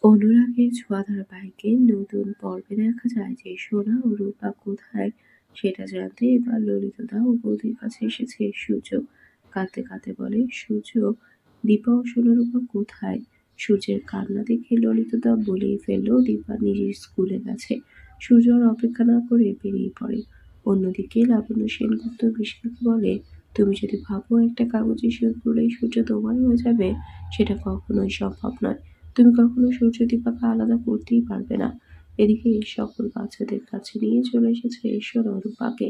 অনুরাগের ছোঁয়া ধারাবাহিকের নতুন পর্বে দেখা যায় যে সোনা ও রূপা কোথায় সেটা জানতে এবার ললিতদা ও বৌদির কাছে এসেছে সূর্য। কাঁদতে কাঁদতে বলে, সূর্য, দীপা ও সোনা রূপা কোথায়? সূর্যের কান্না দেখে ললিতদা বলেই ফেললো দীপা নিজের স্কুলে গেছে। সূর্য আর অপেক্ষা না করে বেরিয়ে পড়ে। অন্যদিকে লাবণ্য সেনগুপ্ত বিশালকে বলে, তুমি যদি ভাবো একটা কাগজে সই করলেই সূর্য তোমার হয়ে যাবে, সেটা কখনোই সম্ভব নয়। তুমি কখনো সূর্য দীপাকে আলাদা করতেই পারবে না। এদিকে সকল বাচ্চাদের কাছে নিয়ে চলে এসেছে সোনা রূপাকে।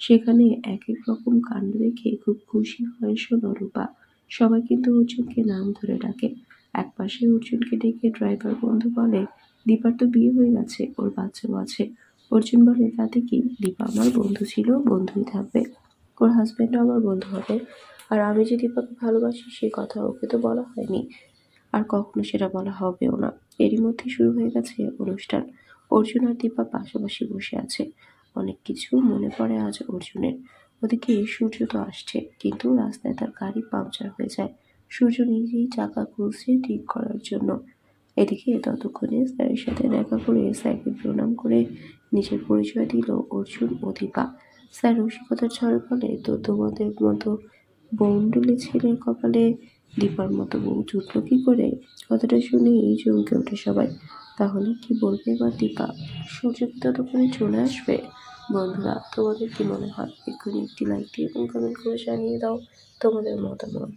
সেখানে এক এক রকম কাণ্ড দেখে খুব খুশি হয় সোনা রূপা। সবাই কিন্তু অর্জুনকে নাম ধরে ডাকে। একপাশে অর্জুনকে ডেকে ড্রাইভার বন্ধু বলে, দীপার তো বিয়ে হয়ে গেছে, ওর বাচ্চাও আছে। অর্জুন বলে, তাতে কি, দীপা আমার বন্ধু ছিল, বন্ধুই থাকবে। ওর হাজবেন্ডও আমার বন্ধু হবে। আর আমি যে দীপাকে ভালোবাসি সে কথা ওকে তো বলা হয়নি, আর কখনো সেটা বলা হবেও না। এরই মধ্যে শুরু হয়ে গেছে অনুষ্ঠান। অর্জুন আর দীপা পাশাপাশি বসে আছে। অনেক কিছু মনে পড়ে আজ অর্জুনের। ওদিকে সূর্য তো আসছে, কিন্তু রাস্তায় তার গাড়ি পাংচার হয়ে যায়। সূর্য নিজেই চাকা খুলছে ঠিক করার জন্য। এদিকে ততক্ষণে স্যারের সাথে দেখা করে স্যারকে প্রণাম করে নিজের পরিচয় দিল অর্জুন ও দীপা। স্যার রসিকতার ছলে বলে, তো তোমাদের মতো বউন্ডুলে ছেলের কপালে দীপার মতো বউ জুটলো কি করে? কথাটা শুনেই চমকে ওঠে সবাই। তাহলে কি বলবে এবার দীপা? সূর্য কি ততক্ষণে চলে আসবে? বন্ধুরা, তোমাদের কি মনে হয়? এক্ষুনি একটি লাইক দিয়ে এবং কমেন্ট করে জানিয়ে দাও তোমাদের মতামত।